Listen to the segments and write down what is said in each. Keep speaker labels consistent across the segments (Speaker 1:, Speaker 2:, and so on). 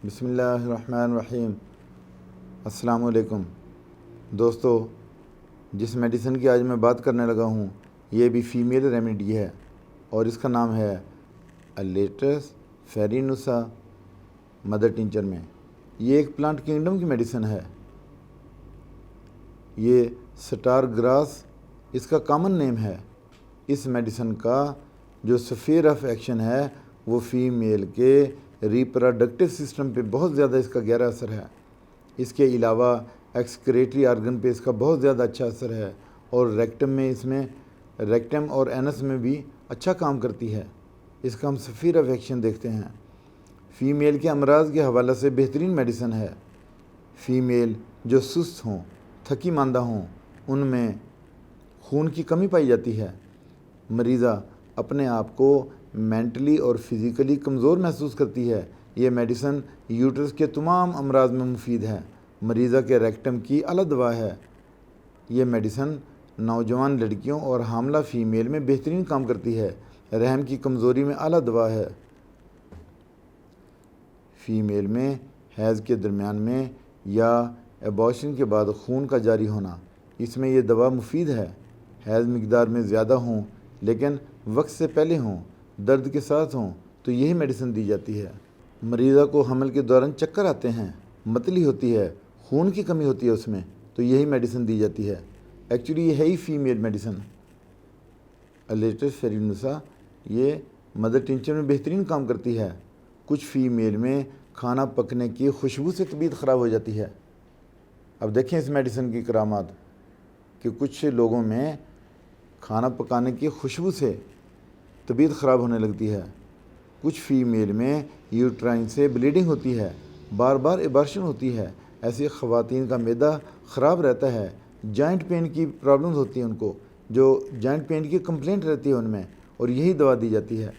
Speaker 1: بسم اللہ الرحمن الرحیم۔ السلام علیکم دوستو، جس میڈیسن کی آج میں بات کرنے لگا ہوں یہ بھی فیمیل ریمیڈی ہے اور اس کا نام ہے الیٹرس فیرینوسا مدر ٹنچر میں۔ یہ ایک پلانٹ کنگڈم کی میڈیسن ہے۔ یہ سٹار گراس اس کا کامن نیم ہے۔ اس میڈیسن کا جو سفیر آف ایکشن ہے وہ فیمیل کے ریپروڈکٹیو سسٹم پہ بہت زیادہ اس کا گہرا اثر ہے۔ اس کے علاوہ ایکسکریٹری آرگن پہ اس کا بہت زیادہ اچھا اثر ہے اور ریکٹم اور اینس میں بھی اچھا کام کرتی ہے۔ اس کا ہم سفیر آف ایکشن دیکھتے ہیں۔ فیمیل کے امراض کے حوالے سے بہترین میڈیسن ہے۔ فیمیل جو سست ہوں، تھکی ماندہ ہوں، ان میں خون کی کمی پائی جاتی ہے۔ مریضہ اپنے آپ کو مینٹلی اور فزیکلی کمزور محسوس کرتی ہے۔ یہ میڈیسن یوٹرس کے تمام امراض میں مفید ہے۔ مریضہ کے ریکٹم کی اعلیٰ دوا ہے۔ یہ میڈیسن نوجوان لڑکیوں اور حاملہ فیمیل میں بہترین کام کرتی ہے۔ رحم کی کمزوری میں اعلیٰ دوا ہے۔ فیمیل میں حیض کے درمیان میں یا ایبارشن کے بعد خون کا جاری ہونا، اس میں یہ دوا مفید ہے۔ حیض مقدار میں زیادہ ہوں لیکن وقت سے پہلے ہوں، درد کے ساتھ ہوں تو یہی میڈیسن دی جاتی ہے۔ مریضہ کو حمل کے دوران چکر آتے ہیں، متلی ہوتی ہے، خون کی کمی ہوتی ہے اس میں، تو یہی میڈیسن دی جاتی ہے۔ ایکچولی یہ ہے ہی فیمیل میڈیسن الیٹرس فیرینوسا۔ یہ مدر ٹنچر میں بہترین کام کرتی ہے۔ کچھ فیمیل میں کھانا پکنے کی خوشبو سے طبیعت خراب ہو جاتی ہے۔ اب دیکھیں اس میڈیسن کی کرامات کہ کچھ لوگوں میں کھانا پکانے کی خوشبو سے طبیعت خراب ہونے لگتی ہے۔ کچھ فیمیل میں یوٹرائن سے بلیڈنگ ہوتی ہے، بار بار ایبارشن ہوتی ہے۔ ایسی خواتین کا معدہ خراب رہتا ہے، جوائنٹ پین کی پرابلمز ہوتی ہیں ان کو، جو جوائنٹ پین کی کمپلینٹ رہتی ہے ان میں، اور یہی دوا دی جاتی ہے۔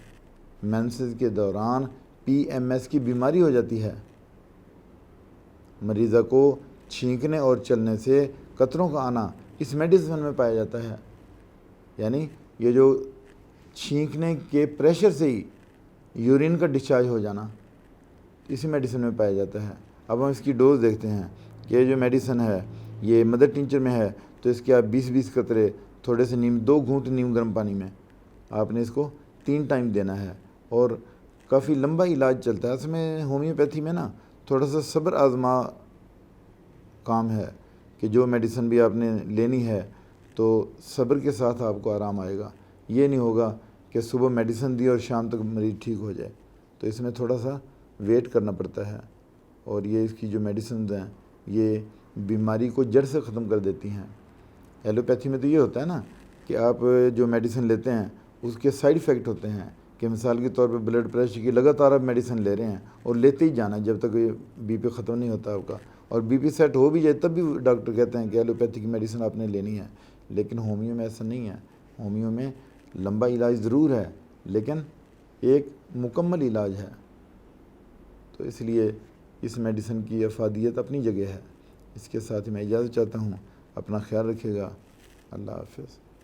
Speaker 1: مینسز کے دوران PMS کی بیماری ہو جاتی ہے۔ مریضہ کو چھینکنے اور چلنے سے قطروں کا آنا اس میڈیسن میں پایا جاتا ہے۔ یعنی یہ جو چھینکنے کے پریشر سے ہی یورین کا ڈسچارج ہو جانا اسی میڈیسن میں پایا جاتا ہے۔ اب ہم اس کی ڈوز دیکھتے ہیں کہ یہ جو میڈیسن ہے یہ مدر ٹنچر میں ہے تو اس کے آپ 20 قطرے تھوڑے سے 2 گھونٹ نیم گرم پانی میں آپ نے اس کو 3 ٹائم دینا ہے اور کافی لمبا علاج چلتا ہے۔ اس میں ہومیوپیتھی میں نا تھوڑا سا صبر آزما کام ہے کہ جو میڈیسن بھی آپ نے لینی ہے تو صبر کے ساتھ آپ کو آرام آئے گا۔ یہ نہیں ہوگا کہ صبح میڈیسن دی اور شام تک مریض ٹھیک ہو جائے، تو اس میں تھوڑا سا ویٹ کرنا پڑتا ہے۔ اور یہ اس کی جو میڈیسنز ہیں یہ بیماری کو جڑ سے ختم کر دیتی ہیں۔ ایلوپیتھی میں تو یہ ہوتا ہے نا کہ آپ جو میڈیسن لیتے ہیں اس کے سائیڈ ایفیکٹ ہوتے ہیں کہ مثال کے طور پہ بلڈ پریشر کی لگاتار آپ میڈیسن لے رہے ہیں اور لیتے ہی جانا جب تک BP ختم نہیں ہوتا آپ کا، اور BP سیٹ ہو بھی جائے تب بھی ڈاکٹر کہتے ہیں کہ ایلوپیتھی کی میڈیسن آپ نے لینی ہے۔ لیکن ہومیو میں ایسا نہیں ہے۔ ہومیو میں لمبا علاج ضرور ہے لیکن ایک مکمل علاج ہے، تو اس لیے اس میڈیسن کی افادیت اپنی جگہ ہے۔ اس کے ساتھ میں اجازت چاہتا ہوں، اپنا خیال رکھیے گا۔ اللہ حافظ۔